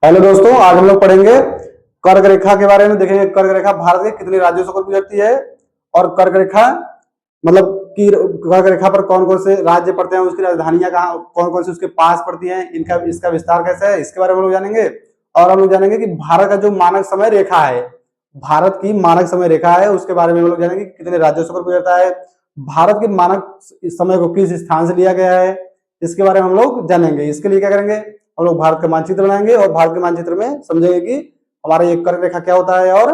Hello दोस्तों, आज हम लोग पढ़ेंगे कर्क रेखा के बारे में। देखेंगे कर्क रेखा भारत के कितने राज्यों से होकर गुजरती है और कर्क रेखा मतलब कि कर्क रेखा पर कौन कौन से राज्य पड़ते हैं, उसकी राजधानियां कहाँ कौन कौन सी उसके पास पड़ती हैं, इनका इसका विस्तार कैसे है, इसके बारे में हम लोग जानेंगे। और हम लोग जानेंगे कि भारत का जो मानक समय रेखा है, भारत की मानक समय रेखा है, उसके बारे में हम लोग जानेंगे कितने राज्यों से होकर गुजरता है, भारत के मानक समय को किस स्थान से लिया गया है, इसके बारे में हम लोग जानेंगे। इसके लिए क्या करेंगे, हम लोग भारत का मानचित्र बनाएंगे और भारत के मानचित्र में समझेंगे कि हमारा ये कर्क रेखा क्या होता है और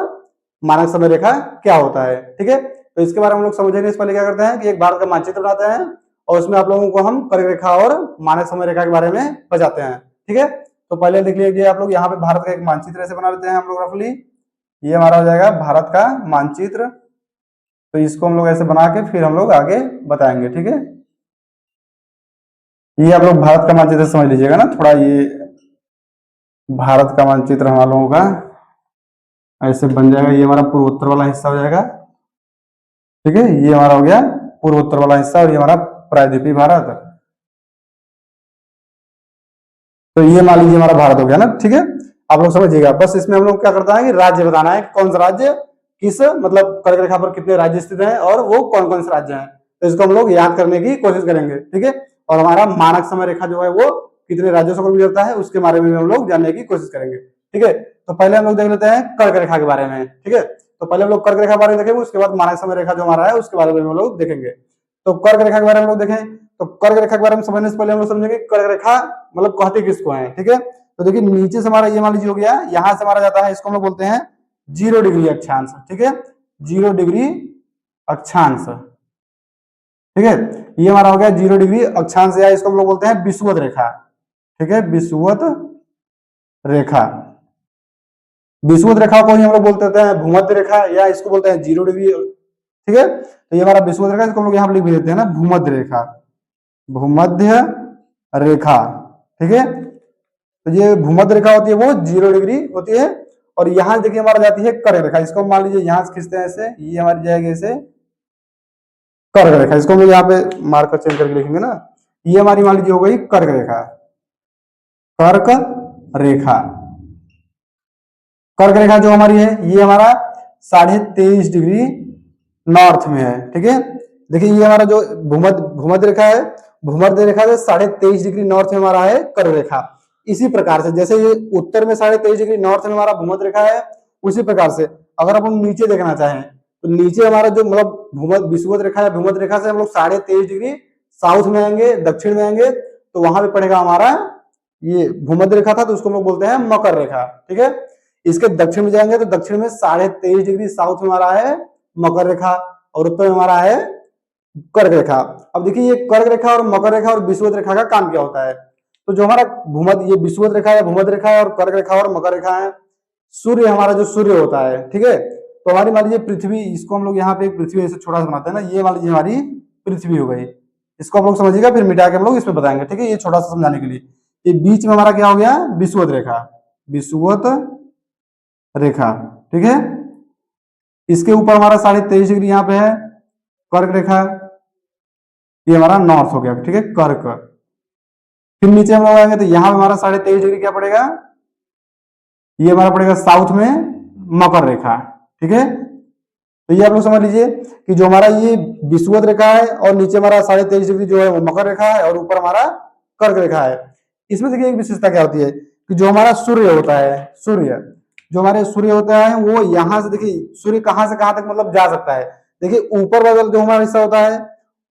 मानक समय रेखा क्या होता है। ठीक है, तो इसके बारे में हम लोग समझेंगे। इस पहले क्या करते हैं कि एक भारत का मानचित्र बनाते हैं और उसमें आप लोगों को हम कर्क रेखा और मानक समय रेखा के बारे में बताते हैं। ठीक है, तो पहले देख लीजिए आप लोग, यहाँ पे भारत का एक मानचित्र ऐसे बना लेते हैं हम लोग रफली। ये हमारा हो जाएगा भारत का मानचित्र। तो इसको हम लोग ऐसे बना के फिर हम लोग आगे बताएंगे। ठीक है, ये आप लोग भारत का मानचित्र समझ लीजिएगा ना थोड़ा। ये भारत का मानचित्र हम लोगों का ऐसे बन जाएगा। ये हमारा पूर्वोत्तर वाला हिस्सा हो जाएगा। ठीक है, ये हमारा हो गया पूर्वोत्तर वाला हिस्सा और ये हमारा प्रायद्वीपीय भारत। तो ये मान लीजिए हमारा भारत हो गया ना। ठीक है, आप लोग समझिएगा। बस इसमें हम लोग क्या करता है कि राज्य बताना है, कौन सा राज्य किस मतलब कर्क रेखा पर कितने राज्य स्थित हैं और वो कौन कौन से राज्य हैं। तो इसको हम लोग याद करने की कोशिश करेंगे। ठीक है, और हमारा मानक समय रेखा जो है वो कितने राज्यों से गुजरता है उसके बारे में हम लोग जानने की कोशिश करेंगे। ठीक है, तो पहले हम लोग देख लेते हैं कर्क रेखा के बारे में। ठीक है, तो पहले हम लोग कर्क रेखा के बारे में देखेंगे, उसके बाद मानक समय रेखा जो हमारा है उसके बारे में हम लोग देखेंगे। तो कर्क रेखा के बारे में हम लोग देखें, तो कर्क रेखा के बारे में समझने से पहले हम लोग समझेंगे कर्क रेखा मतलब कहते किसको है। ठीक है, तो देखिए नीचे से हमारा ये मान लीजिए हो गया, यहां से हमारा जाता है, इसको हम लोग बोलते हैं 0 डिग्री अक्षांश। ठीक है, 0 डिग्री अक्षांश। ठीक है, ये हमारा हो गया 0 डिग्री अक्षांश, या इसको हम लोग बोलते हैं विषुवत रेखा। ठीक है, विषुवत रेखा। विषुवत रेखा को ही हम लोग बोलते हैं भूमध्य रेखा, या इसको बोलते हैं 0 डिग्री। ठीक है, तो ये हमारा विषुवत रेखा, इसको हम लोग यहाँ पर लिख देते हैं ना भूमध्य रेखा, भूमध्य रेखा। ठीक है, तो ये भूमध्य रेखा होती है वो 0 डिग्री होती है। और यहाँ देखिए हमारा जाती है कर्क रेखा, इसको मान लीजिए यहाँ से खींचते हैं ऐसे, ये हमारी जाएगी ऐसे कर्क रेखा। इसको हम लोग यहाँ पे मार्कर चेंज करके लिखेंगे ना, ये हमारी मान लीजिए हो गई कर्क रेखा, कर्क रेखा। कर्क रेखा जो हमारी है ये हमारा 23.5 डिग्री नॉर्थ में है। ठीक है, देखिए ये हमारा जो भूमध्य रेखा है, भूमध्य रेखा से 23.5 डिग्री नॉर्थ में हमारा है कर्क रेखा। इसी प्रकार से जैसे ये उत्तर में 23.5 डिग्री नॉर्थ में हमारा भूमध्य रेखा है, उसी प्रकार से अगर हम नीचे देखना चाहें तो नीचे हमारा जो मतलब विषुवत रेखा है, भूमध्य रेखा से हम लोग 23.5 डिग्री साउथ में आएंगे, दक्षिण में आएंगे, तो वहां पे पड़ेगा हमारा ये भूमध्य रेखा था, तो उसको हम लोग बोलते हैं मकर रेखा। ठीक है, इसके दक्षिण में जाएंगे तो दक्षिण में 23.5 डिग्री साउथ में हमारा है मकर रेखा और उत्तर में हमारा है कर्क रेखा। अब देखिए ये कर्क रेखा और मकर रेखा और विषुवत रेखा का काम क्या होता है। तो जो हमारा भूमध्य ये विषुवत रेखा है, भूमध्य रेखा है और कर्क रेखा और मकर रेखा है, सूर्य हमारा जो सूर्य होता है। ठीक है, तो हमारी मान लीजिए पृथ्वी, इसको हम लोग यहाँ पे पृथ्वी ऐसे छोटा सा बनाते हैं ना, ये मान लीजिए हमारी पृथ्वी हो गई। इसको आप लोग समझिएगा, फिर मिटा के हम लोग इसमें बताएंगे। ठीक है, ये छोटा सा समझाने के लिए। ये बीच में हमारा क्या हो गया, विषुवत रेखा, विषुवत रेखा। ठीक है, इसके ऊपर हमारा 23.5 डिग्री यहाँ पे है कर्क रेखा, ये हमारा नॉर्थ हो गया। ठीक है, कर्क। फिर नीचे हम लोग आएंगे तो यहाँ पे हमारा 23.5 डिग्री क्या पड़ेगा, ये हमारा पड़ेगा साउथ में मकर रेखा। ठीक है, तो ये आप लोग समझ लीजिए कि जो हमारा ये विषुवत रेखा है और नीचे हमारा 23.5 डिग्री जो है वो मकर रेखा है और ऊपर हमारा कर्क रेखा है। इसमें देखिए एक विशेषता क्या होती है कि जो हमारा सूर्य होता है, सूर्य जो हमारे सूर्य होता है वो यहाँ से देखिए सूर्य कहाँ से कहाँ तक मतलब जा सकता है। देखिए ऊपर वाला जो हमारा हिस्सा होता है,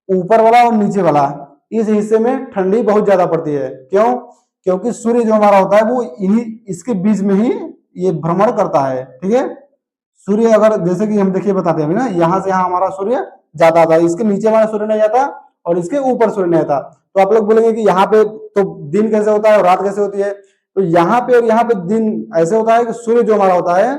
ऊपर वाला और नीचे वाला, इस हिस्से में ठंडी बहुत ज्यादा पड़ती है। क्यों? क्योंकि सूर्य जो हमारा होता है वो इन्हीं इसके बीच में ही ये भ्रमण करता है। ठीक है, सूर्य अगर जैसे कि हम देखिए बताते हैं ना, यहाँ से यहाँ हमारा सूर्य जाता था, इसके नीचे हमारा सूर्य नहीं जाता और इसके ऊपर सूर्य नहीं आता। तो आप लोग बोलेंगे कि यहाँ पे तो दिन कैसे होता है और रात कैसे होती है। तो यहाँ पे और यहाँ पे दिन ऐसे होता है कि सूर्य जो हमारा होता है,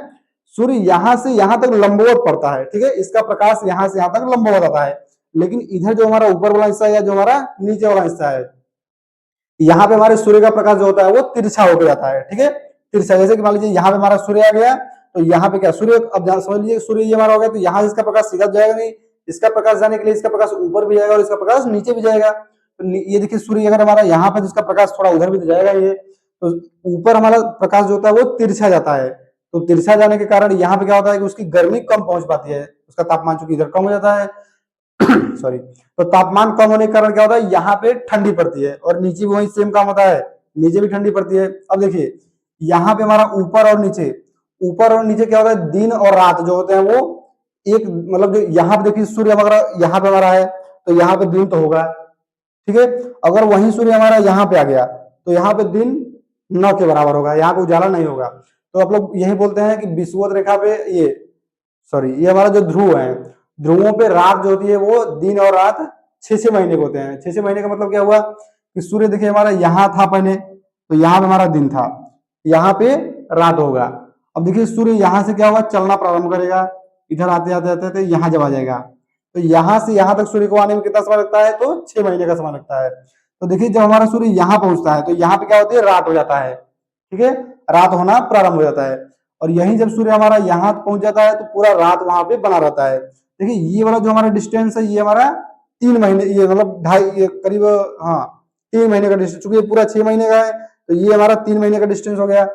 सूर्य यहाँ से यहाँ तक लंबवत पड़ता है। ठीक है, इसका प्रकाश यहाँ से यहाँ तक लंबवत आता है, लेकिन इधर जो हमारा ऊपर वाला हिस्सा है या जो हमारा नीचे वाला हिस्सा है, यहाँ पे हमारे सूर्य का प्रकाश जो होता है वो तिरछा होकर जाता है। ठीक है, तिरछा, जैसे कि मान लीजिए यहाँ पे हमारा सूर्य आ गया तो यहाँ पे क्या सूर्य, अब समझ लीजिए सूर्य ये हमारा हो गया तो यहाँ इसका प्रकाश सीधा जाएगा नहीं, इसका प्रकाश जाने के लिए इसका प्रकाश ऊपर भी जाएगा और इसका प्रकाश नीचे भी जाएगा। तो ये देखिए सूर्य अगर हमारा यहाँ पे जिसका प्रकाश थोड़ा उधर भी तो जाएगा ये, तो ऊपर हमारा प्रकाश जो होता है वो तिरछा जाता है, तो तिरछा जाने के कारण यहाँ पे क्या होता है कि उसकी गर्मी कम पहुंच पाती है, उसका तापमान चूंकि इधर कम हो जाता है सॉरी, तो तापमान कम होने के कारण क्या होता है यहाँ पे ठंडी पड़ती है, और नीचे भी वही सेम काम होता है, नीचे भी ठंडी पड़ती है। अब देखिए यहाँ पे हमारा ऊपर और नीचे, ऊपर और नीचे क्या होता है, दिन और रात जो होते हैं वो एक, मतलब जो यहाँ पे देखिए सूर्य वगैरह यहाँ पे हमारा है, तो यहाँ पे दिन तो होगा, ठीक है। अगर वही सूर्य हमारा यहाँ पे आ गया तो यहाँ पे दिन 9 के बराबर होगा, यहाँ पे उजाला नहीं होगा। तो आप लोग यही बोलते हैं कि विषुवत रेखा पे ये, सॉरी, ये हमारा जो ध्रुव है, ध्रुवों पे रात जो होती है वो दिन और रात 6-6 महीने के होते हैं। 6-6 महीने का मतलब क्या हुआ कि सूर्य देखिए हमारा यहाँ था पहले, तो यहाँ पे हमारा दिन था, यहाँ पे रात होगा। अब देखिए सूर्य यहाँ से क्या होगा, चलना प्रारंभ करेगा, इधर आते आते आते आते यहाँ जब आ जाएगा, तो यहाँ से यहाँ तक सूर्य को आने में कितना समय लगता है, तो 6 महीने का समय लगता है। तो देखिए जब हमारा सूर्य यहाँ पहुंचता है तो यहाँ पे क्या होती है, रात हो जाता है, ठीक है, रात होना प्रारंभ हो जाता है। और यही जब सूर्य हमारा यहाँ पहुंच जाता है तो पूरा रात वहां पे बना रहता है। देखिए ये वाला जो हमारा डिस्टेंस है ये हमारा 3 महीने, ये मतलब ढाई, ये करीब, हाँ 3 महीने का डिस्टेंस, चूंकि ये पूरा 6 महीने का है तो ये हमारा 3 महीने का डिस्टेंस हो गया,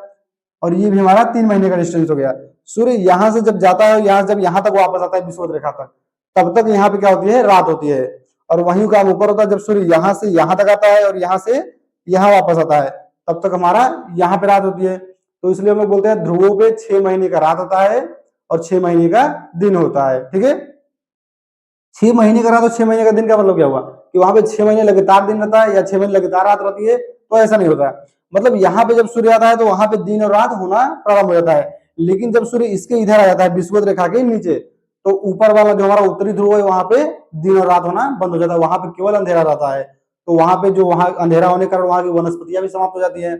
और ये भी हमारा 3 महीने का डिस्टेंस हो गया। सूर्य यहाँ से जब जाता है, यहाँ जब यहाँ तक वापस आता है विषुवत रेखा तक, तब तक यहाँ पे क्या होती है, रात होती है। और वहीं काम ऊपर होता है, जब सूर्य यहाँ से यहाँ तक आता है और यहाँ से यहाँ वापस आता है तब तक हमारा यहाँ पे रात होती है। तो इसलिए हम लोग बोलते हैं ध्रुवों पे 6 महीने का रात होता है और 6 महीने का दिन होता है, ठीक है। 6 महीने का रात और 6 महीने का दिन का मतलब क्या हुआ कि वहां पे 6 महीने लगातार दिन रहता है या 6 महीने लगातार रात रहती है, तो ऐसा नहीं होता है। मतलब यहाँ पे जब सूर्य आता है तो वहां पे दिन और रात होना प्रारंभ हो जाता है, लेकिन जब सूर्य इसके इधर आ जाता है विषुवत रेखा के नीचे, तो ऊपर वाला जो हमारा उत्तरी ध्रुव है वहां पे दिन और रात होना बंद हो जाता है, वहां पे केवल अंधेरा रहता है। तो वहां पे जो वहां अंधेरा होने के कारण वहां की वनस्पतियां भी समाप्त हो जाती है।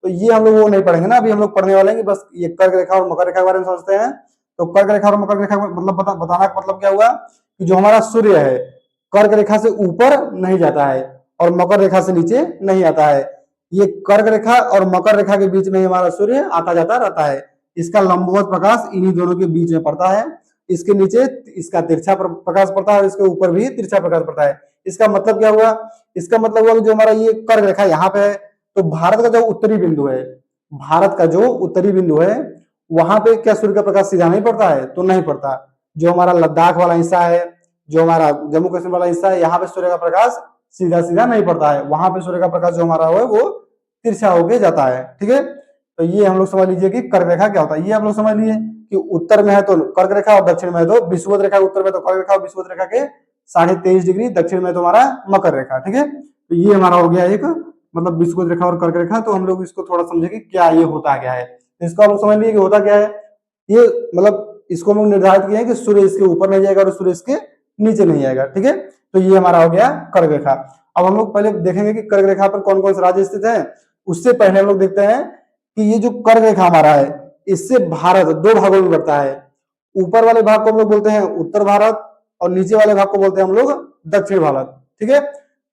तो ये हम लोग वो नहीं पढ़ेंगे ना, अभी हम लोग पढ़ने वाले हैं कि बस ये कर्क रेखा और मकर रेखा के बारे में समझते हैं। तो कर्क रेखा और मकर रेखा मतलब बताना का मतलब क्या हुआ कि जो हमारा सूर्य है कर्क रेखा से ऊपर नहीं जाता है और मकर रेखा से नीचे नहीं आता है। ये कर्क रेखा और मकर रेखा के बीच में हमारा सूर्य आता जाता रहता है। इसका लंबवत प्रकाश इन्हीं दोनों के बीच में पड़ता है, इसके नीचे इसका तिरछा प्रकाश पड़ता है और इसके ऊपर भी तिरछा प्रकाश पड़ता है। इसका मतलब क्या हुआ, इसका मतलब हुआ कि जो हमारा ये कर्क रेखा यहाँ पे है, तो भारत का जो उत्तरी बिंदु है, भारत का जो उत्तरी बिंदु है वहां पे क्या सूर्य का प्रकाश सीधा नहीं पड़ता है, तो नहीं पड़ता। जो हमारा लद्दाख वाला हिस्सा है, जो हमारा जम्मू कश्मीर वाला हिस्सा है, यहाँ पे सूर्य का प्रकाश सीधा सीधा नहीं पड़ता है, वहां पे सूर्य का प्रकाश जो हमारा है वो तिरछा होके जाता है, ठीक है। तो ये हम लोग समझ लीजिए कि कर्क रेखा क्या होता है। ये हम लोग समझ लिए कि उत्तर में है तो कर्क रेखा और दक्षिण में है तो विषुवत रेखा, उत्तर में तो कर्क रेखा और विषुवत रेखा के 23.5 डिग्री, दक्षिण में तो हमारा मकर रेखा, ठीक है। तो ये हमारा हो गया एक, मतलब विषुवत रेखा और कर्क रेखा। तो हम लोग इसको थोड़ा समझे कि क्या ये होता क्या है, तो इसको हम लोग समझ लिए कि होता क्या है। ये मतलब इसको हम लोग निर्धारित किए हैं कि सूर्य इसके ऊपर नहीं जाएगा और सूर्य इसके नीचे नहीं आएगा, ठीक है। तो ये हमारा हो गया कर्क रेखा। अब हम लोग पहले देखेंगे कि कर्क रेखा पर कौन कौन से राज्य स्थित है। उससे पहले हम लोग देखते हैं कि ये जो कर्क रेखा हमारा है इससे भारत 2 भागों में बढ़ता है। ऊपर वाले भाग को हम लोग बोलते हैं उत्तर भारत और नीचे वाले भाग को बोलते हैं हम लोग दक्षिण भारत, ठीक है।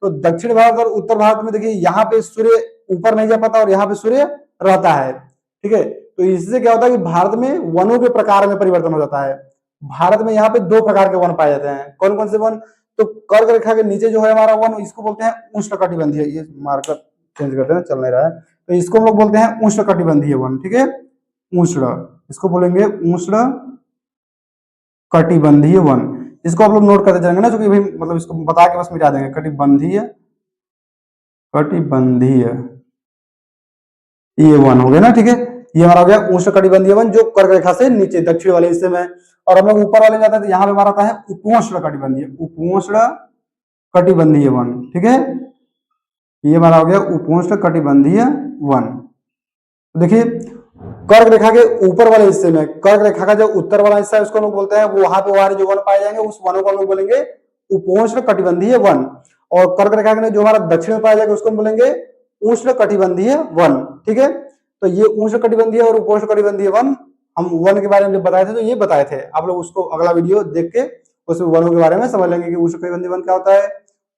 तो दक्षिण भारत और उत्तर भारत में देखिए यहाँ पे सूर्य ऊपर नहीं जा पाता और यहाँ पे सूर्य रहता है, ठीक है। तो इससे क्या होता है कि भारत में वनों के प्रकार में परिवर्तन हो जाता है। भारत में यहाँ पे 2 प्रकार के वन पाए जाते हैं। कौन कौन से वन, तो कर्क रेखा के नीचे जो है हमारा वन, इसको बोलते हैं उष्णकटिबंधीय। ये मार्कर चेंज करते हैं, चल नहीं रहा है, तो इसको हम लोग बोलते हैं उष्णकटिबंधीय वन, ठीक है। उष्ण, इसको बोलेंगे उष्ण कटिबंधीय वन। इसको आप लोग नोट करते जाएंगे ना, क्योंकि भाई मतलब इसको बता के बस मिटा देंगे। कटिबंधीय, कटिबंधीय ये वन हो गया ना, ठीक है। ये हमारा हो गया उष्ण कटिबंधीय वन जो कर्क रेखा से नीचे दक्षिण वाले हिस्से में। और हम लोग ऊपर वाले जाते हैं तो यहाँ पे हमारा आता है उपोष्ण कटिबंधीय, उपोष्ण कटिबंधीय वन, ठीक है। ये हमारा हो गया उपोष्ण कटिबंधीय वन। देखिए कर्क रेखा के ऊपर वाले हिस्से में, कर्क रेखा का जो उत्तर वाला हिस्सा है उसको लोग बोलते हैं, वो वहां पे वाले जो वन पाए जाएंगे उस वनों को हम लोग बोलेंगे उपोष्ण कटिबंधीय वन। और कर्क रेखा के जो हमारा दक्षिण में पाया जाएगा उसको हम बोलेंगे उष्ण कटिबंधीय वन, ठीक है। तो ये उष्ण कटिबंधीय और उपोष्ण कटिबंधीय वन, हम वन के बारे में जब बताए थे तो ये बताए थे। आप लोग उसको अगला वीडियो देख के उसमें वनों के बारे में समझ लेंगे कि उष्ण कटिबंधीय वन क्या होता है,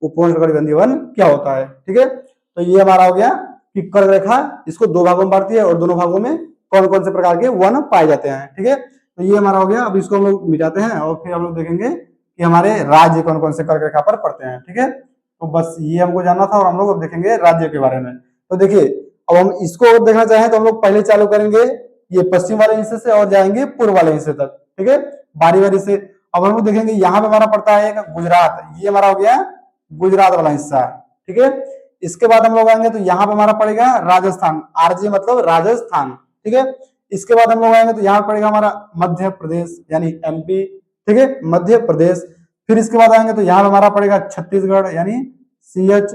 उपोष्ण कटिबंधीय वन क्या होता है, ठीक है। तो ये हमारा हो गया कि कर्क रेखा इसको 2 भागों में बांटती है और दोनों भागों में कौन कौन से प्रकार के वन पाए जाते हैं, ठीक है। तो ये हमारा हो गया। अब इसको हम लोग मिटाते हैं और फिर हम लोग देखेंगे कि हमारे राज्य कौन कौन से कर्क रेखा पर पड़ते हैं, ठीक है। तो बस ये हमको जानना था और हम लोग अब देखेंगे राज्य के बारे में। तो देखिए अब हम इसको और देखना चाहें तो हम लोग पहले चालू करेंगे ये पश्चिम वाले हिस्से से और जाएंगे पूर्व वाले हिस्से तक, ठीक है, बारी बारी से। अब हम लोग देखेंगे यहाँ पे हमारा पड़ता है गुजरात, ये हमारा हो गया गुजरात वाला हिस्सा, ठीक है। इसके बाद हम लोग आएंगे तो यहाँ पे हमारा पड़ेगा राजस्थान, आरजे मतलब राजस्थान, ठीक है। इसके बाद हम लोग आएंगे तो यहाँ पड़ेगा हमारा मध्य प्रदेश यानी एमपी, ठीक है, मध्य प्रदेश। फिर इसके बाद आएंगे तो यहाँ पे हमारा पड़ेगा छत्तीसगढ़ यानी CH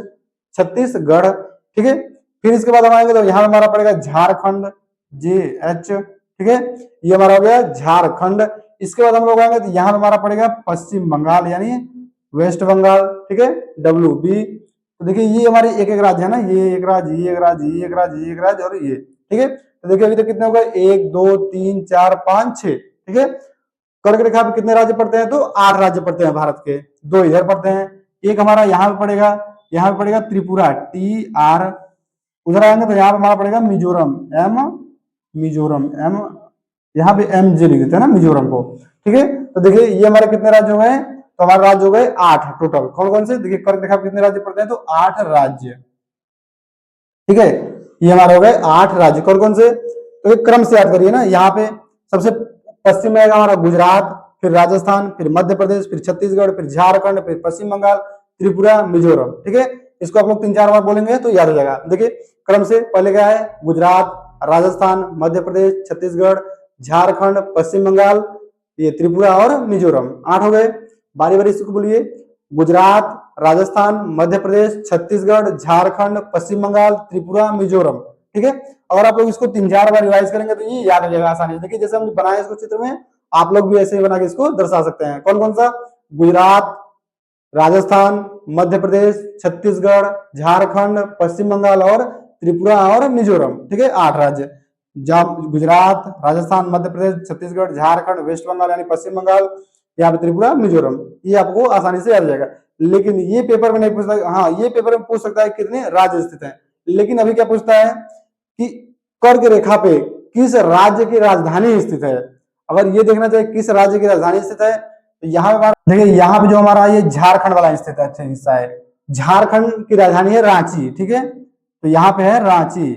छत्तीसगढ़, ठीक है। फिर इसके बाद हम आएंगे तो यहाँ पे हमारा पड़ेगा झारखंड JH, ठीक है, ये हमारा हो गया झारखंड। इसके बाद हम लोग आएंगे तो यहाँ पे हमारा पड़ेगा पश्चिम बंगाल यानी वेस्ट बंगाल, ठीक है, WB। तो देखिए ये हमारे एक एक राज्य है ना, ये एक राज्य, ये एक राज्य, ये एक राज्य, ये एक राज्य और ये, ठीक है। तो देखिए अभी तक कितने हो गए, 1 2 3 4 5 6, ठीक है। कर्क रेखा पे कितने राज्य पड़ते हैं, तो 8 राज्य पड़ते हैं भारत के, 2 इधर पड़ते हैं, एक हमारा यहाँ पे पड़ेगा, यहाँ पे पड़ेगा त्रिपुरा TR, उधर आएंगे तो यहाँ पे हमारा पड़ेगा मिजोरम मिजोरम M, यहाँ पे MJ लिख देते हैं ना मिजोरम को, ठीक है। तो देखिए ये हमारे कितने राज्य हो गए, तो हमारे राज्य हो गए 8 टोटल। कौन कौन से, देखिए कर्क रेखा पे कितने राज्य पड़ते हैं, तो 8 राज्य, ठीक है। ये हमारे हो गए 8 राज्य, कौन कौन से, तो एक क्रम से याद करिए ना। यहाँ पे सबसे पश्चिम में आएगा हमारा गुजरात, फिर राजस्थान, फिर मध्य प्रदेश, फिर छत्तीसगढ़, फिर झारखंड, फिर पश्चिम बंगाल, त्रिपुरा, मिजोरम, ठीक है। इसको आप लोग 3-4 बार बोलेंगे तो याद हो जाएगा। देखिए क्रम से पहले क्या है, गुजरात, राजस्थान, मध्य प्रदेश, छत्तीसगढ़, झारखंड, पश्चिम बंगाल, ये त्रिपुरा और मिजोरम, 8 हो गए। बारी बारी इसको बोलिए, गुजरात, राजस्थान, मध्य प्रदेश, छत्तीसगढ़, झारखंड, पश्चिम बंगाल, त्रिपुरा, मिजोरम, ठीक है। अगर आप लोग इसको 3-4 बार रिवाइज करेंगे तो ये याद हो जाएगा आसानी से। देखिए जैसे हम बनाए इसको चित्र में, आप लोग भी ऐसे ही बना के इसको दर्शा सकते हैं। कौन कौन सा, गुजरात, राजस्थान, मध्य प्रदेश, छत्तीसगढ़, झारखंड, पश्चिम बंगाल और त्रिपुरा और मिजोरम, ठीक है, 8 राज्य। गुजरात, राजस्थान, मध्य प्रदेश, छत्तीसगढ़, झारखंड, वेस्ट बंगाल यानी पश्चिम बंगाल, यहाँ पे त्रिपुरा, मिजोरम, ये आपको आसानी से याद हो जाएगा। लेकिन ये पेपर में नहीं पूछता, हाँ ये पेपर में पूछ सकता है कितने राज्य स्थित हैं, लेकिन अभी क्या पूछता है कि कर्क रेखा पे किस राज्य की राजधानी स्थित है। अगर ये देखना चाहिए किस राज्य की राजधानी स्थित है, तो यहाँ पे देखिए यहाँ पे जो हमारा ये झारखंड वाला स्थित है, अच्छा हिस्सा है, झारखंड की राजधानी है रांची, ठीक है, तो यहाँ पे है रांची।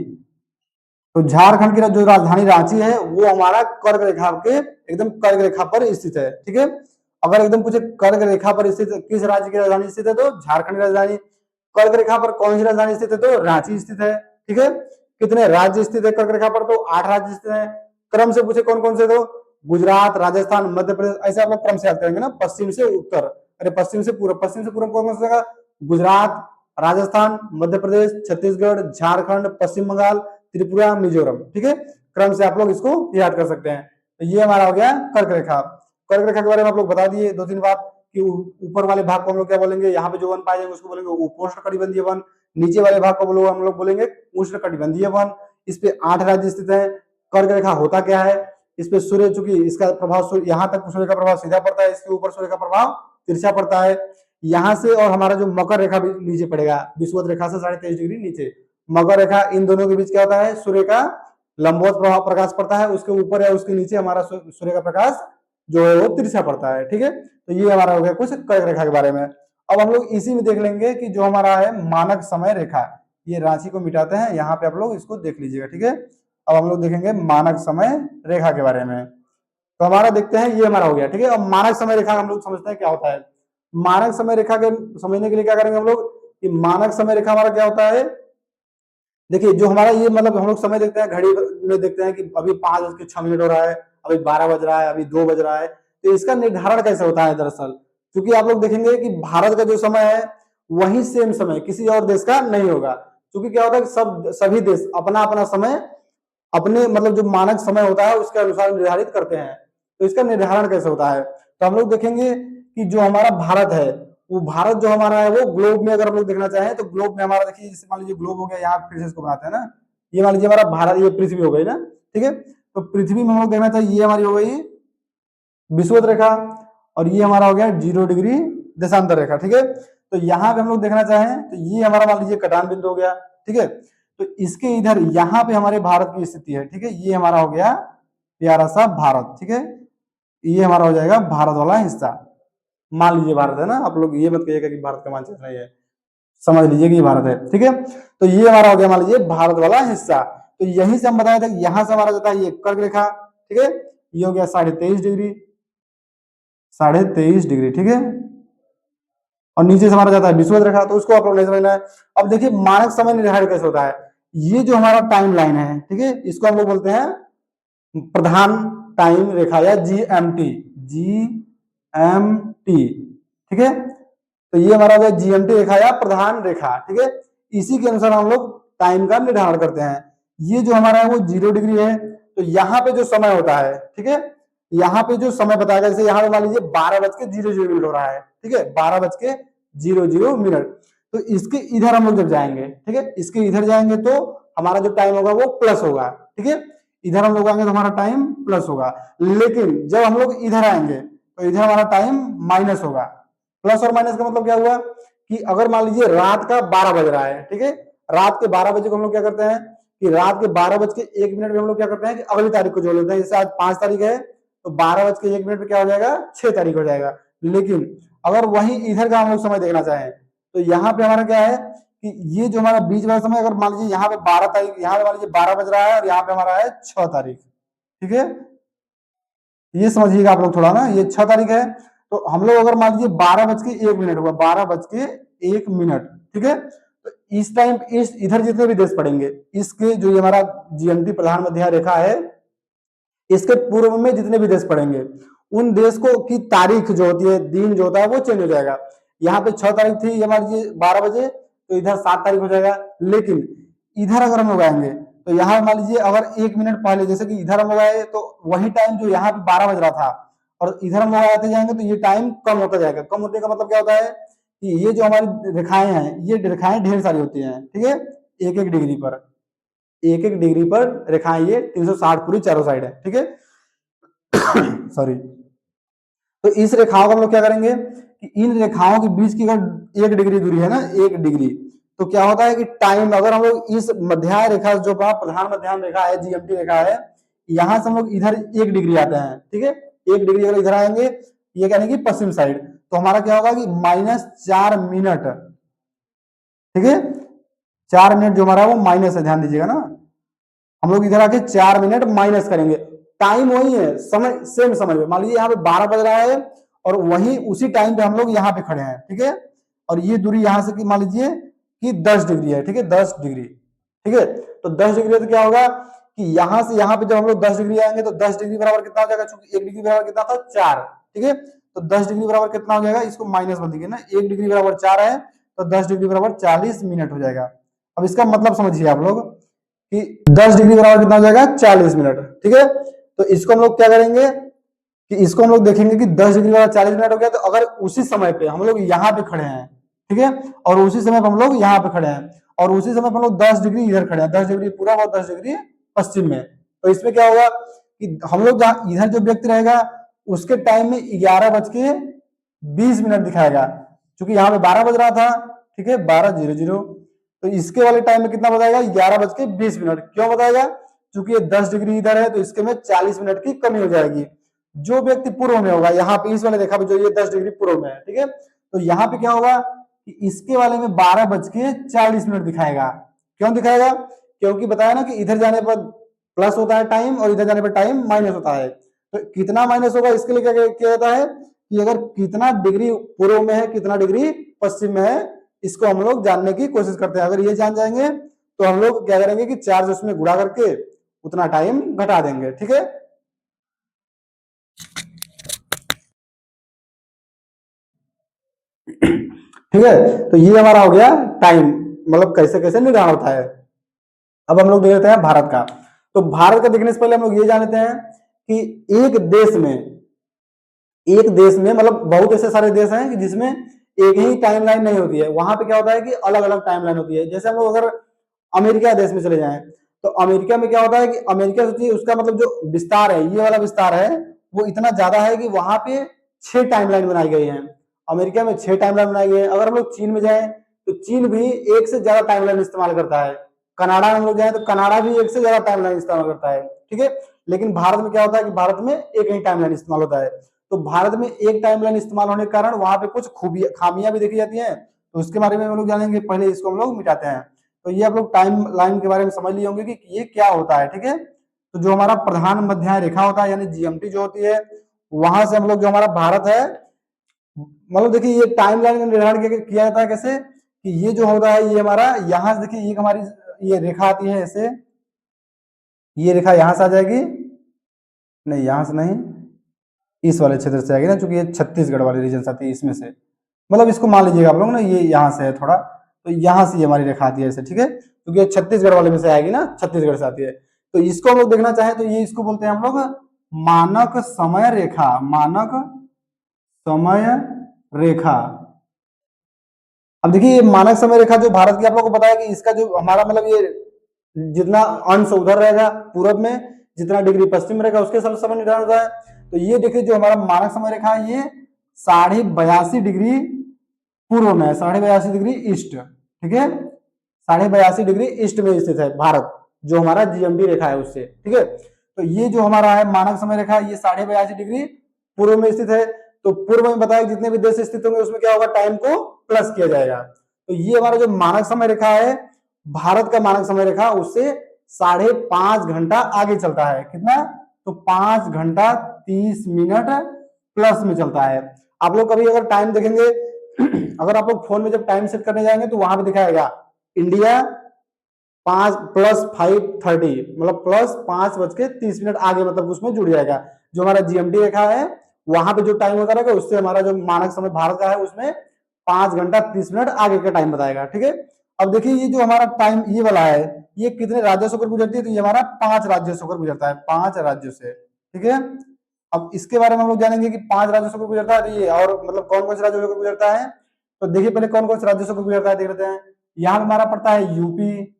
तो झारखंड की जो राजधानी रांची है वो हमारा कर्क रेखा के एकदम कर्क रेखा पर स्थित है, ठीक है। अगर एकदम पूछे कर्क रेखा पर स्थित किस राज्य की राजधानी स्थित है, तो झारखंड की राजधानी। कर्क रेखा पर कौन सी राजधानी स्थित है, तो रांची स्थित है, ठीक है। कितने राज्य स्थित है कर्क रेखा पर, तो 8 राज्य स्थित है। क्रम से पूछे कौन कौन से, तो गुजरात, राजस्थान, मध्य प्रदेश, ऐसे आप लोग क्रम से याद करेंगे ना, पश्चिम से उत्तर, अरे पश्चिम से पूर्व, पश्चिम से पूर्व कौन कौन सा, गुजरात, राजस्थान, मध्य प्रदेश, छत्तीसगढ़, झारखंड, पश्चिम बंगाल, त्रिपुरा, मिजोरम, ठीक है। क्रम से आप लोग इसको याद कर सकते हैं। तो ये हमारा हो गया कर्क रेखा। कर्क रेखा के बारे में आप लोग बता दिए 2-3 बात कि ऊपर वाले भाग को हम लोग क्या बोलेंगे, यहाँ पे जो वन पाए जाएंगे उसको बोलेंगे उपोष्ण कटिबंधीय वन, नीचे वाले भाग को हम लोग बोलेंगे उष्ण कटिबंधीय वन। इस पे 8 राज्य स्थित है। कर्क रेखा होता क्या है, इस पे सूर्य, चूंकि इसका प्रभाव यहाँ तक सूर्य का प्रभाव सीधा पड़ता है, इसके ऊपर सूर्य का प्रभाव तिरछा पड़ता है। यहाँ से और हमारा जो मकर रेखा भी नीचे पड़ेगा, विषुवत रेखा से 23.5 डिग्री नीचे मकर रेखा, इन दोनों के बीच क्या होता है, सूर्य का लंबवत प्रभाव प्रकाश पड़ता है, उसके ऊपर या उसके नीचे हमारा सूर्य का प्रकाश जो है वो तिरछा पड़ता है, ठीक है। तो ये हमारा हो गया कुछ कर्क रेखा के बारे में। अब हम लोग इसी में देख लेंगे कि जो हमारा है मानक समय रेखा, ये रांची को मिटाते हैं, यहाँ पे आप लोग इसको देख लीजिएगा, ठीक है। अब हम लोग देखेंगे मानक समय रेखा के बारे में। तो हमारा देखते हैं, ये हमारा हो गया, ठीक है। अब मानक समय रेखा हम लोग समझते हैं क्या होता है। मानक समय रेखा के समझने के लिए क्या करेंगे हम लोग, कि मानक समय रेखा हमारा क्या होता है। देखिए जो हमारा ये मतलब हम लोग समय देखते हैं, घड़ी में देखते हैं कि अभी 5:06 हो रहा है, अभी 12 बज रहा है, अभी 2 बज रहा है। तो इसका निर्धारण कैसे होता है दरअसल, क्योंकि आप लोग देखेंगे कि भारत का जो समय है वही सेम समय किसी और देश का नहीं होगा। क्योंकि क्या होता है कि सभी देश अपना अपना समय अपने मतलब जो मानक समय होता है उसके अनुसार निर्धारित करते हैं। तो इसका निर्धारण कैसे होता है, तो हम लोग देखेंगे कि जो हमारा भारत है, वो भारत जो हमारा है वो ग्लोब में अगर हम लोग देखना चाहें तो ग्लोब में हमारा देखिए, जैसे मान लीजिए ग्लोब हो गया, यहाँ फिर से इसको बनाते हैं ना, ये मान लीजिए हमारा भारत, ये पृथ्वी हो गई ना, ठीक है। तो पृथ्वी में हम लोग देखना चाहिए, ये हमारी हो गई विषुवत रेखा, और ये हमारा हो गया 0 डिग्री देशांतर रेखा, ठीक है। तो यहाँ पे हम लोग देखना चाहें तो ये हमारा मान लीजिए कटान बिंदु हो गया, ठीक है। तो इसके इधर यहाँ पे हमारे भारत की स्थिति है, ठीक है। ये हमारा हो गया प्यारा सा भारत, ठीक है। ये हमारा हो जाएगा भारत वाला हिस्सा, मान लीजिए भारत है ना, आप लोग ये मत कहिएगा कि भारत का मानचित्र नहीं है। समझ लीजिए कि ये भारत है, ठीक है। तो ये हमारा हो गया मान लीजिए भारत वाला हिस्सा। तो यहीं से हम बताए थे यहां से हमारा जाता है ये कर्क रेखा, ठीक है, ये हो गया 23.5 डिग्री, 23.5 डिग्री, ठीक है। और नीचे से हमारा जाता है विषुवत रेखा, तो उसको आप लोग नहीं समझना है। अब देखिए मानक समय निर्धारित कैसे होता है। ये जो हमारा टाइम लाइन है, ठीक है, इसको हम लोग बोलते हैं प्रधान टाइम रेखा या जीएमटी, जीएमटी, ठीक है। तो ये हमारा हो गया जीएमटी रेखा या प्रधान रेखा, ठीक है। इसी के अनुसार हम लोग टाइम का निर्धारण करते हैं। ये जो हमारा है वो 0 डिग्री है, तो यहाँ पे जो समय होता है, ठीक है, यहाँ पे जो समय बताएगा, जैसे यहाँ पे मान लीजिए 12:00 हो रहा है, ठीक है, 12:00 तो इसके इधर हम लोग जब जाएंगे, ठीक है, इसके इधर जाएंगे तो हमारा जो टाइम होगा वो प्लस होगा, ठीक है। इधर हम लोग आएंगे तो हमारा टाइम प्लस होगा, लेकिन जब हम लोग इधर आएंगे तो इधर हमारा टाइम माइनस होगा। प्लस और माइनस का मतलब क्या हुआ कि अगर मान लीजिए रात का 12 बज रहा है, ठीक है, रात के 12 बजे को हम लोग क्या करते हैं कि रात के 12:01 में हम लोग क्या करते हैं कि अगली तारीख को जोड़ लेते हैं। जैसे आज 5 तारीख है तो 12:01 पे क्या हो जाएगा, 6 तारीख हो जाएगा। लेकिन अगर वही इधर का हम लोग समय देखना चाहें तो यहाँ पे हमारा क्या है कि ये जो हमारा बीच वाला समय, अगर मान लीजिए यहाँ पे 12 तारीख, यहाँ पे मान लीजिए 12 बज रहा है और यहाँ पे हमारा है 6 तारीख, ठीक है। ये समझिएगा आप लोग थोड़ा ना, ये 6 तारीख है, तो हम लोग अगर मान लीजिए 12:01 हुआ, 12:01, ठीक है, तो इस टाइम इस इधर जितने भी देश पड़ेंगे, इसके जो ये हमारा जीएमटी प्रधान मध्य रेखा है, इसके पूर्व में जितने भी देश पड़ेंगे उन देश को की तारीख जो होती है, दिन जो होता है वो चेंज हो जाएगा। यहाँ पे 6 तारीख थी, ये मान लीजिए 12 बजे, तो इधर 7 तारीख हो जाएगा। लेकिन इधर अगर हम लोग आएंगे तो यहाँ मान लीजिए अगर 1 मिनट पहले, जैसे कि इधर हम लोग आए तो वही टाइम जो यहाँ पे 12 बज रहा था और इधर हम लोग आते जाएंगे तो ये टाइम कम होता जाएगा। कम होने का मतलब क्या होता है कि ये जो हमारी रेखाएं हैं, ये रेखाएं ढेर सारी होती हैं, ठीक है, एक एक डिग्री पर, एक एक डिग्री पर रेखाएं, ये 360 पूरी चारों साइड है, ठीक है। सॉरी। तो इस रेखाओं को हम लोग क्या करेंगे कि इन रेखाओं के बीच की अगर 1 डिग्री दूरी है ना, 1 डिग्री, तो क्या होता है कि टाइम, अगर हम लोग इस मध्य रेखा जो प्रधान मध्य रेखा है, जीएमटी रेखा है, यहां से हम लोग इधर 1 डिग्री आते हैं, ठीक है, 1 डिग्री अगर इधर आएंगे, ये कहने की पश्चिम साइड, तो हमारा क्या होगा कि -4 मिनट, ठीक है, 4 मिनट जो हमारा वो माइनस है, ध्यान दीजिएगा ना, हम लोग इधर आके 4 मिनट माइनस करेंगे। टाइम वही है, समय सेम समय पे, मान लीजिए यहाँ पे 12 बज रहा है और वही उसी टाइम पे हम लोग यहाँ पे खड़े हैं, ठीक है, और ये दूरी यहाँ से मान लीजिए कि 10 डिग्री है, ठीक है, 10 डिग्री, ठीक है। तो 10 डिग्री तो क्या होगा कि यहाँ से यहाँ पे जब हम लोग 10 डिग्री आएंगे तो 10 डिग्री बराबर कितना हो जाएगा, चूंकि 1 डिग्री बराबर कितना था, 4, ठीक है, तो 10 डिग्री बराबर कितना हो जाएगा, इसको माइनस बन दीजिए ना, 1 डिग्री बराबर 4 है, तो 10 डिग्री बराबर 40 मिनट हो जाएगा। अब इसका मतलब समझिए आप लोग कि 10 डिग्री बराबर कितना हो जाएगा, 40 मिनट, ठीक है। तो इसको हम लोग क्या करेंगे कि इसको हम लोग देखेंगे कि 10 डिग्री बराबर 40 मिनट हो गया, तो अगर उसी समय पे हम लोग यहाँ पे खड़े हैं, ठीक है, और उसी समय पे हम लोग यहाँ पे खड़े हैं और उसी समय पे हम लोग 10 डिग्री इधर खड़े हैं, 10 डिग्री पूरा और 10 डिग्री पश्चिम में, तो इसमें क्या होगा कि हम लोग जहाँ इधर जो व्यक्ति रहेगा उसके टाइम में 11:20 दिखाएगा, क्योंकि यहाँ पे 12 बज रहा था, ठीक है, 12:00, तो इसके वाले टाइम में कितना बताएगा, 11:20। क्यों बताएगा, क्योंकि ये 10 डिग्री इधर है तो इसके में 40 मिनट की कमी हो जाएगी। जो व्यक्ति पूर्व में होगा, यहाँ पे इस वाले रेखा पे जो ये 10 डिग्री पूर्व में है, ठीक है, तो यहाँ पे क्या होगा कि इसके वाले में 12:40 दिखाएगा। क्यों दिखाएगा, क्योंकि बताया ना कि इधर जाने पर प्लस होता है टाइम और इधर जाने पर टाइम माइनस होता है। तो कितना माइनस होगा इसके लिए क्या होता है कि अगर कितना डिग्री पूर्व में है, कितना डिग्री पश्चिम में है, इसको हम लोग जानने की कोशिश करते हैं। अगर ये जान जाएंगे तो हम लोग क्या करेंगे कि 4 से उसमें गुणा करके उतना टाइम घटा देंगे, ठीक है। ठीक है, तो ये हमारा हो गया टाइम, मतलब कैसे कैसे निर्धारण होता है। अब हम लोग देख लेते हैं भारत का। तो भारत का देखने से पहले हम लोग ये जान लेते हैं कि एक देश में मतलब बहुत ऐसे सारे देश हैं कि जिसमें एक ही टाइमलाइन नहीं होती है। वहां पे क्या होता है कि अलग अलग टाइमलाइन होती है। जैसे हम लोग अगर अमेरिका देश में चले जाएं तो अमेरिका में क्या होता है कि अमेरिका सोचिए उसका मतलब जो विस्तार है, ये वाला विस्तार है, वो इतना ज्यादा है कि वहां पे 6 टाइमलाइन बनाई गई है। अमेरिका में 6 टाइमलाइन बनाई गई है। अगर हम लोग चीन में जाए तो चीन भी एक से ज्यादा टाइमलाइन इस्तेमाल करता है। कनाडा में हम लोग जाए तो कनाडा भी एक से ज्यादा टाइमलाइन इस्तेमाल करता है, ठीक है। लेकिन भारत में क्या होता है कि भारत में एक ही टाइमलाइन इस्तेमाल होता है। तो भारत में एक टाइमलाइन इस्तेमाल होने के कारण वहां पे कुछ खूबियां खामियां भी देखी जाती हैं, तो उसके बारे में हम लोग जानेंगे। पहले इसको हम लोग मिटाते हैं। तो ये आप लोग टाइम लाइन के बारे में समझ लिए होंगे कि ये क्या होता है, ठीक है। तो जो हमारा प्रधान मध्य रेखा होता है यानी जीएमटी जो होती है, वहां से हम लोग जो हमारा भारत है, मतलब देखिए ये टाइम लाइन का निर्धारण किया जाता है कैसे कि ये जो होता है ये हमारा यहाँ से देखिए ये हमारी ये रेखा आती है ऐसे, ये रेखा यहाँ से आ जाएगी, नहीं यहाँ से नहीं, इस वाले क्षेत्र से आएगी ना, क्योंकि ये छत्तीसगढ़ वाले रीजन से आती है इसमें से, मतलब इसको मान लीजिएगा आप लोग ना, ये यहाँ से है थोड़ा, तो यहाँ से ये हमारी रेखा आती है ऐसे, ठीक है, क्योंकि ये छत्तीसगढ़ वाले में से आएगी ना, छत्तीसगढ़ से आती है। तो इसको हम लोग देखना चाहें तो ये इसको बोलते हैं हम लोग मानक समय रेखा, मानक समय रेखा। अब देखिए ये मानक समय रेखा जो भारत की, आप लोगों को पता है कि इसका जो हमारा मतलब ये जितना अंश उधर रहेगा पूरब में, जितना डिग्री पश्चिम रहेगा उसके हिसाब से समय निर्धारण होता है। तो ये देखिए जो हमारा मानक समय रेखा है ये 82.5 डिग्री पूर्व में है, 82.5 डिग्री ईस्ट, ठीक है, 82.5 डिग्री ईस्ट में स्थित है भारत, जो हमारा जीएमटी रेखा है उससे, ठीक है। तो ये जो हमारा है मानक समय रेखा ये 82.5 डिग्री पूर्व में स्थित है। तो पूर्व में बताया जितने भी देश स्थित होंगे उसमें क्या होगा, टाइम को प्लस किया जाएगा। तो ये हमारा जो मानक समय रेखा है, भारत का मानक समय रेखा उससे 5.5 घंटा आगे चलता है। कितना? तो 5 घंटा 30 मिनट प्लस में चलता है। आप लोग कभी अगर टाइम देखेंगे अगर आप लोग फोन में जब टाइम सेट करने जाएंगे तो वहां पे दिखाएगा इंडिया 5+5:30, मतलब +5:30 आगे, मतलब उसमें जुड़ जाएगा। जो हमारा जीएमटी रेखा है वहां पे जो टाइम होता रहेगा उससे हमारा जो मानक समय भारत का है उसमें 5 घंटा 30 मिनट आगे का टाइम बताएगा, ठीक है। अब देखिए ये जो हमारा टाइम ये वाला है ये कितने राज्यों से होकर गुजरती है, तो ये हमारा 5 राज्यों से होकर गुजरता है, 5 राज्यों से, ठीक है। अब इसके बारे में हम लोग जानेंगे कि 5 राज्यों से होकर गुजरता है, तो ये और मतलब कौन कौन से राज्यों से होकर गुजरता है। तो देखिए पहले कौन कौन से राज्यों से होकर गुजरता है देख लेते हैं। यहाँ पे हमारा पड़ता है यूपी,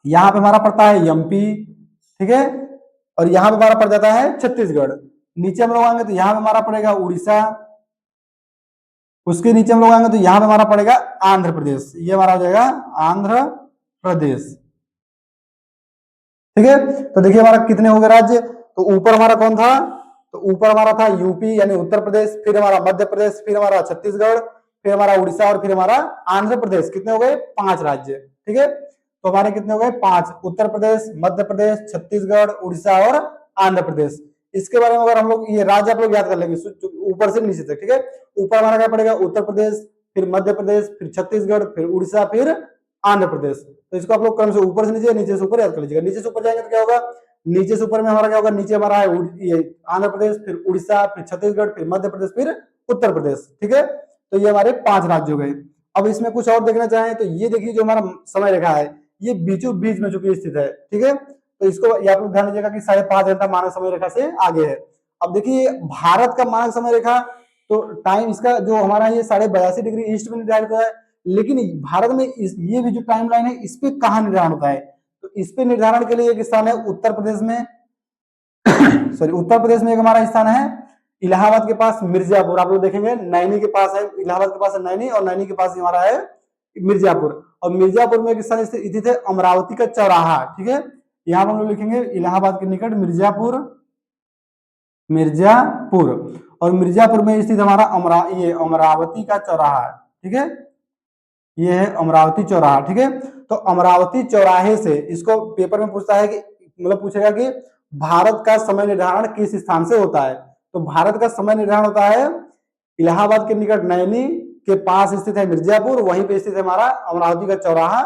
यहाँ पे हमारा पड़ता है एमपी, ठीक है, और यहाँ पे हमारा पड़ जाता है छत्तीसगढ़। नीचे हम लोग आएंगे तो यहाँ पे हमारा पड़ेगा उड़ीसा, उसके नीचे हम लोग आएंगे तो यहाँ पे हमारा पड़ेगा आंध्र प्रदेश, ये हमारा हो जाएगा आंध्र प्रदेश, ठीक है। तो देखिए हमारा कितने हो गए राज्य, तो ऊपर हमारा कौन था, तो ऊपर हमारा था यूपी यानी उत्तर प्रदेश, फिर हमारा मध्य प्रदेश, फिर हमारा छत्तीसगढ़, फिर हमारा उड़ीसा और फिर हमारा आंध्र प्रदेश। कितने हो गए? 5 राज्य, ठीक है। तो हमारे कितने हो गए? 5, उत्तर प्रदेश, मध्य प्रदेश, छत्तीसगढ़, उड़ीसा और आंध्र प्रदेश। इसके बारे में अगर हम लोग ये राज्य आप लोग याद कर लेंगे ऊपर से नीचे तक, ठीक है। ऊपर हमारा क्या पड़ेगा? उत्तर प्रदेश, फिर मध्य प्रदेश, फिर छत्तीसगढ़, फिर उड़ीसा, फिर आंध्र प्रदेश। तो इसको आप लोग क्रम से ऊपर से नीचे, नीचे से ऊपर याद कर लीजिएगा। नीचे से ऊपर जाएंगे तो क्या होगा, नीचे से ऊपर में हमारा क्या होगा, नीचे हमारा है ये आंध्र प्रदेश, फिर उड़ीसा, फिर छत्तीसगढ़, फिर मध्य प्रदेश, फिर उत्तर प्रदेश, ठीक है। तो ये हमारे 5 राज्य हो गए। अब इसमें कुछ और देखना चाहें तो ये देखिए जो हमारा समय रेखा है ये बीचों बीच में चूंकि स्थित है, ठीक है। तो इसको आप लोग ध्यान दीजिएगा कि 5.5 घंटा मानक समय रेखा से आगे है। अब देखिए भारत का मानक समय रेखा, तो टाइम इसका जो हमारा ये 82.5 डिग्री ईस्ट में निर्धारित है, लेकिन भारत में ये भी जो टाइम लाइन है इस पे कहाँ निर्धारण होता है, तो इस पे निर्धारण के लिए एक स्थान है उत्तर प्रदेश में सॉरी उत्तर प्रदेश में एक हमारा स्थान है इलाहाबाद के पास मिर्जापुर। आप लोग देखेंगे नैनी के पास है, इलाहाबाद के पास है नैनी, और नैनी के पास हमारा है मिर्जापुर। और मिर्जापुर में एक स्थान स्थित है अमरावती का चौराहा, ठीक है। यहाँ हम लोग लिखेंगे इलाहाबाद के निकट मिर्जापुर, मिर्जापुर, और मिर्जापुर में स्थित हमारा ये अमरावती का चौराहा, ठीक है। ये है अमरावती चौराहा, ठीक है। तो अमरावती चौराहे से इसको पेपर में पूछता है कि मतलब पूछेगा कि भारत का समय निर्धारण किस स्थान से होता है। तो भारत का समय निर्धारण होता है इलाहाबाद के निकट नैनी के पास स्थित है मिर्जापुर, वहीं पे स्थित है हमारा अमरावती का चौराहा,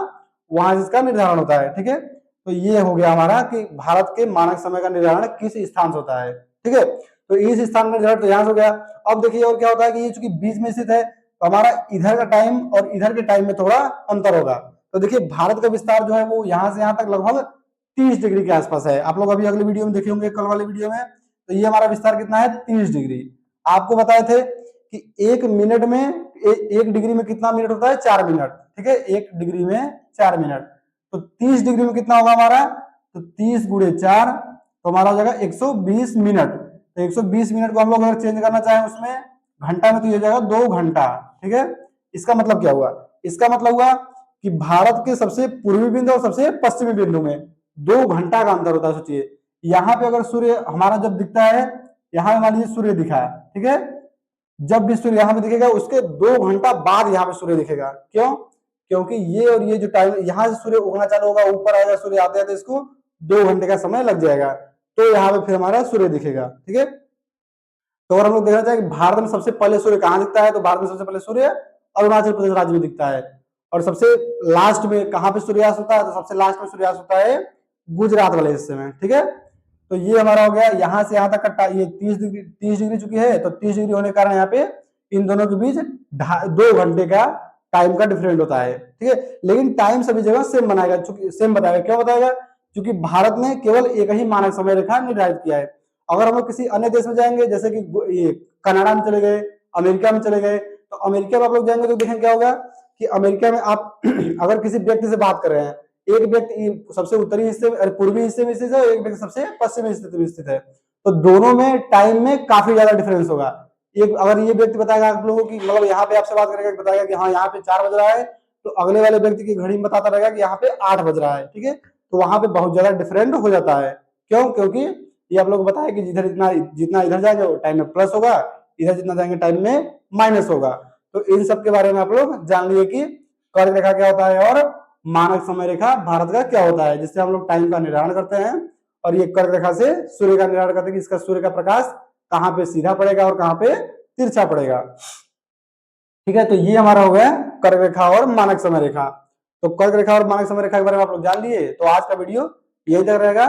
वहां इसका निर्धारण होता है, ठीक है। तो ये हो गया हमारा कि भारत के मानक समय का निर्धारण किस स्थान से होता है, ठीक है। तो इस स्थान में निर्धारण तो यहाँ से हो गया। अब देखिए और क्या होता है कि ये चूंकि बीच में स्थित है तो हमारा इधर का टाइम और इधर के टाइम में थोड़ा अंतर होगा। तो देखिए भारत का विस्तार जो है वो यहाँ से यहाँ तक लगभग 30 डिग्री के आसपास है। आप लोग अभी अगले वीडियो में देखे होंगे, कल वाले वीडियो में, तो ये हमारा विस्तार कितना है? 30 डिग्री। आपको बताए थे कि 1 मिनट में 1 डिग्री में कितना मिनट होता है? 4 मिनट, ठीक है। 1 डिग्री में 4 मिनट, तो 30 डिग्री में कितना होगा हमारा? तो 30 गुणे 4, तो हमारा हो जाएगा 120 मिनट। तो 120 मिनट को हम लोग अगर चेंज करना चाहें उसमें घंटा में, तो ये जाएगा 2 घंटा, ठीक है। इसका मतलब क्या हुआ? इसका मतलब हुआ कि भारत के सबसे पूर्वी बिंदु और सबसे पश्चिमी बिंदु में 2 घंटा का अंतर होता है। सोचिए यहाँ पे अगर सूर्य हमारा जब दिखता है, यहाँ मान लीजिए सूर्य दिखा है, ठीक है, जब भी सूर्य यहाँ पे दिखेगा उसके 2 घंटा बाद यहाँ पे सूर्य दिखेगा। क्यों? क्योंकि ये और ये जो टाइम यहाँ से सूर्य उगना चालू होगा, ऊपर आएगा सूर्य, आते आते इसको 2 घंटे का समय लग जाएगा, तो यहाँ पे फिर हमारा सूर्य दिखेगा। ठीक है, तो अगर हम लोग देखना चाहें कि भारत में सबसे पहले सूर्य कहाँ दिखता है, तो भारत में सबसे पहले सूर्य अरुणाचल प्रदेश राज्य में दिखता है। और सबसे लास्ट में कहाँ पे सूर्यास्त होता है, तो सबसे लास्ट में सूर्यास्त होता है गुजरात वाले हिस्से में। ठीक है, तो ये हमारा हो गया यहाँ से यहाँ तक का, ये 30 डिग्री चुकी है, तो 30 डिग्री होने के कारण यहाँ पे इन दोनों के बीच 2 घंटे का टाइम का डिफरेंट होता है। ठीक है, लेकिन टाइम सभी जगह सेम बनाएगा, चूंकि सेम बताएगा। क्यों बताएगा? क्योंकि भारत ने केवल एक ही मानक समय रेखा निर्धारित किया है। अगर हम लोग किसी अन्य देश में जाएंगे, जैसे कि ये कनाडा में चले गए, अमेरिका में चले गए, तो अमेरिका में आप लोग जाएंगे तो देखें क्या होगा कि अमेरिका में आप अगर किसी व्यक्ति से बात कर रहे हैं, एक व्यक्ति सबसे उत्तरी हिस्से में, पूर्वी हिस्से में स्थित है, और एक व्यक्ति सबसे पश्चिमी हिस्से में स्थित है, तो दोनों में टाइम में काफी ज्यादा डिफरेंस होगा। एक अगर ये व्यक्ति बताएगा आप लोगों की, मतलब यहाँ पे आपसे बात करेगा, बताएगा कि हाँ यहाँ पे 4 बज रहा है, तो अगले वाले व्यक्ति की घड़ी में बताता रहेगा कि यहाँ पे 8 बज रहा है। ठीक है, तो वहां पे बहुत ज्यादा डिफरेंट हो जाता है। क्यों? क्योंकि ये आप लोग को बताया कि जिधर जितना जितना इधर जाएंगे टाइम में प्लस होगा, इधर जितना जाएंगे टाइम में माइनस होगा। तो इन सब के बारे में आप लोग जान लिए कि कर्क रेखा क्या होता है और मानक समय रेखा भारत का क्या होता है, जिससे हम लोग टाइम का निर्धारण करते हैं। और ये कर्क रेखा से सूर्य का निर्धारण करते हैं कि इसका सूर्य का प्रकाश कहाँ पे सीधा पड़ेगा और कहाँ पे तिरछा पड़ेगा। ठीक है, तो ये हमारा हो गया कर्क रेखा और मानक समय रेखा। तो कर्क रेखा और मानक समय रेखा के बारे में आप लोग जान लिए। तो आज का वीडियो यही तक रहेगा।